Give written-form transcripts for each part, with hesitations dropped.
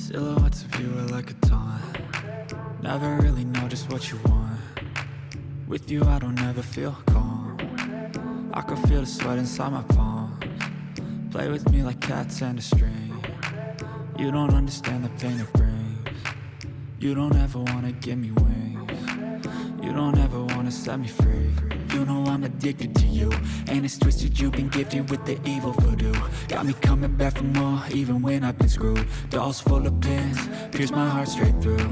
Silhouettes of you are like a taunt. Never really know just what you want. With you I don't ever feel calm. I can feel the sweat inside my palms. Play with me like cats and a string. You don't understand the pain it brings. You don't ever wanna give me wings. You don't ever wanna set me free. You know I'm addicted to you, and it's twisted, you've been gifted with the evil voodoo. Got me coming back for more, even when I've been screwed. Dolls full of pins, pierce my heart straight through.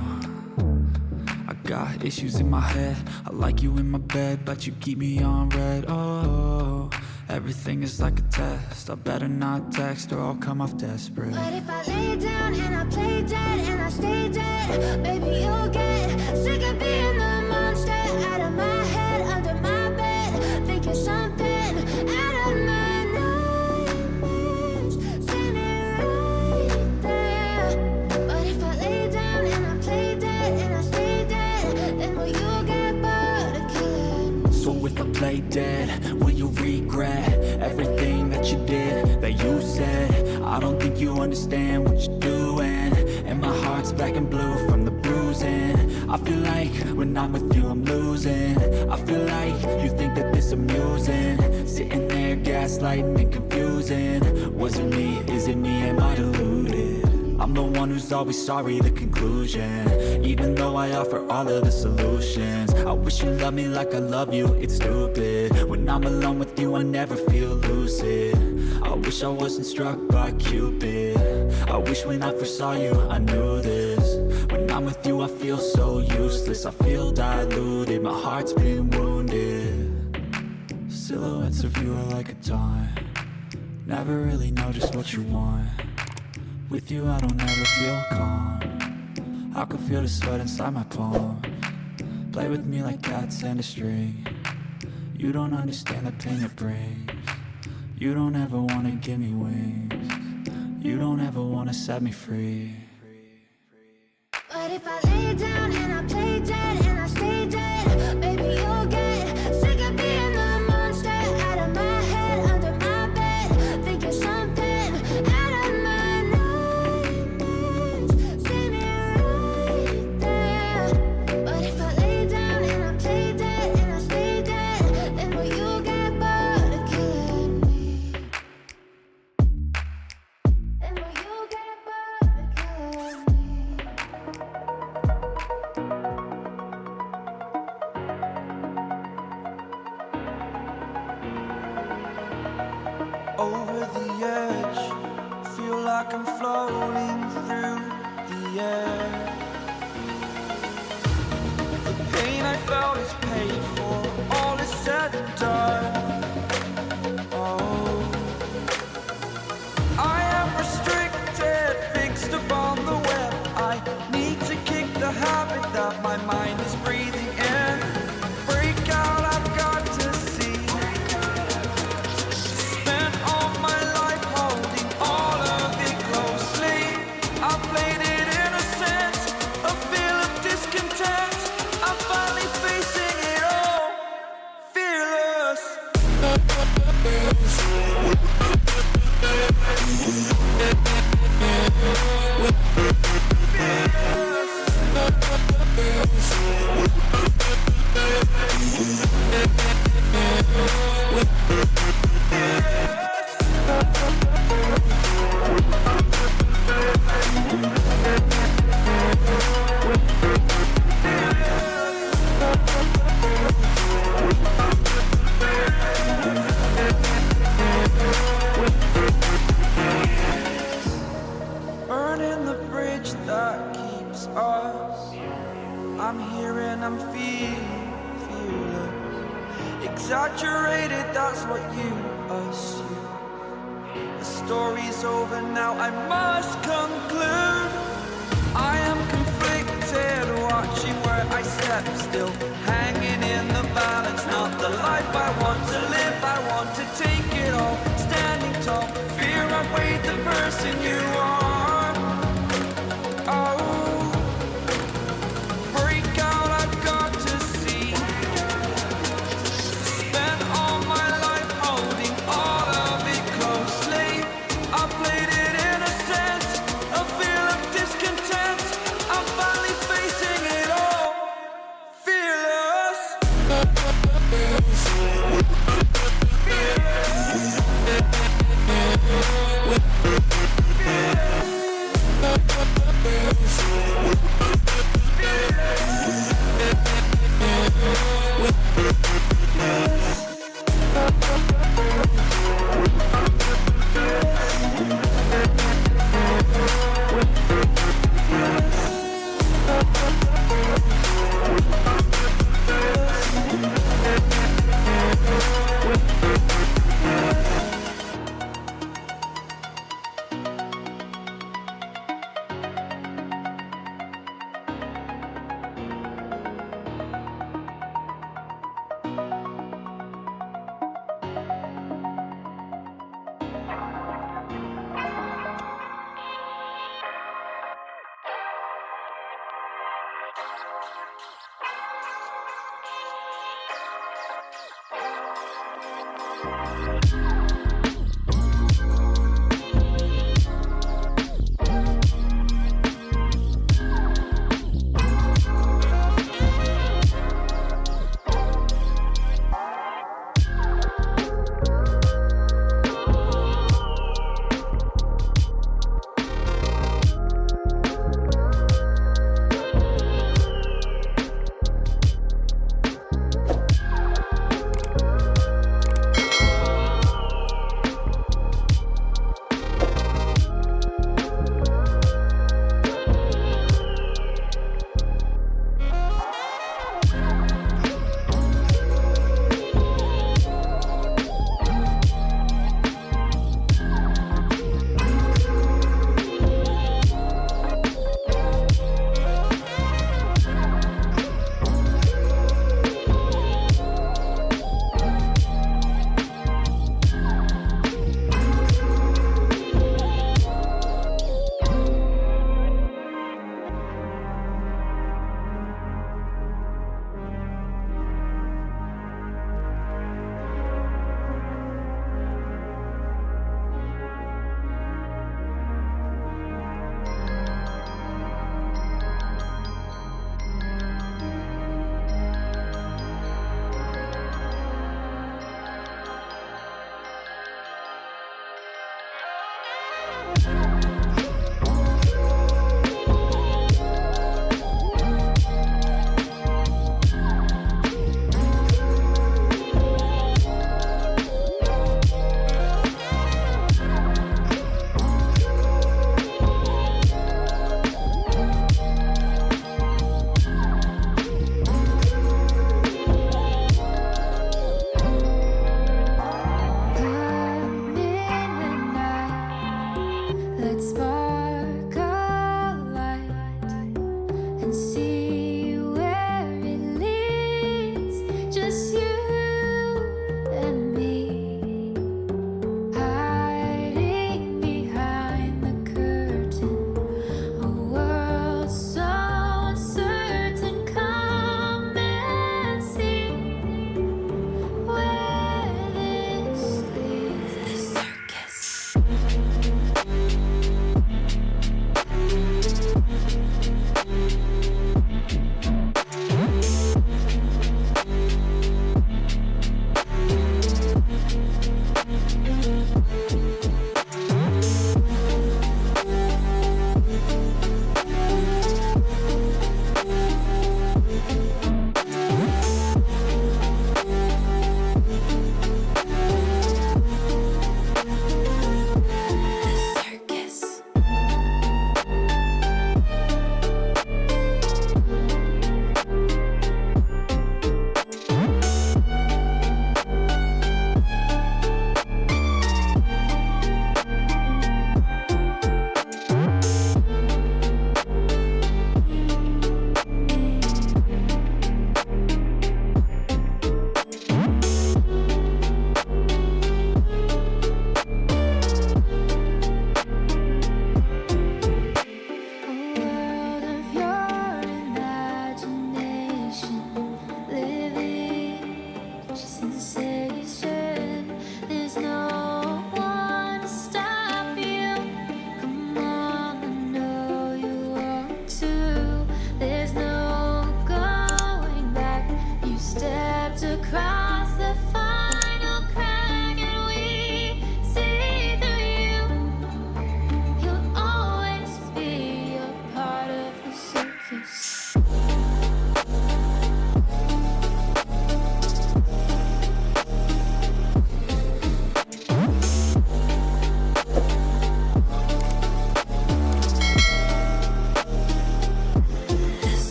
I got issues in my head, I like you in my bed, but you keep me on red. Oh, everything is like a test, I better not text or I'll come off desperate. But if I lay down and I play dead and I stay dead, baby, you'll get sick of being the monster out of my head, under my bed, thinking something out of my nightmares, standing right there. But if I lay down and I play dead and I stay dead, then will you get bored of killing me? So if I play dead, will you regret everything that you did, that you said? I don't think you understand what you're doing, and my heart's black and blue from the bruising. I feel like when I'm with you I'm losing. I feel like you think that this amusing, sitting there gaslighting and confusing. Was it me? Is it me? Am I deluded? I'm the one who's always sorry, the conclusion, even though I offer all of the solutions. I wish you loved me like I love you, it's stupid. When I'm alone with you I never feel lucid. I wish I wasn't struck by Cupid. I wish when I first saw you I knew this. When I'm with you I feel so useless, I feel diluted, my heart's been wounded. Silhouettes of you are like a taunt, never really know just what you want. With you I don't ever feel calm, I can feel the sweat inside my palms. Play with me like cats and a string, you don't understand the pain it brings. You don't ever wanna give me wings, you don't ever wanna set me free. But if I lay down and I play dead and I stay dead, baby, you'll get sick of being the monster out of my head, under my bed, thinking something out of my nightmares, standing right there. But if I lay down and I play dead and I stay dead, then will you get bored of killing me? Then will you get bored of killing me? Over the edge, feel like I'm floating through the air. The pain I felt is paid for, all is said and done. Oh, I am restricted, fixed upon the web. I need to kick the habit that my mind is breathing in. Break out, I've got to see. Spent all my life holding all of it closely. I played it innocent, a feel of discontent. I'm finally facing it all, fearless. Burning the bridge that keeps us. I'm here and I'm feeling fearless. Exaggerated, that's what you assume. The story's over now, I must conclude. I am conflicted, watching where I step still, hanging in the balance. Not the life I want to live, I want to take it all. Standing tall, fear I weighed the person you are.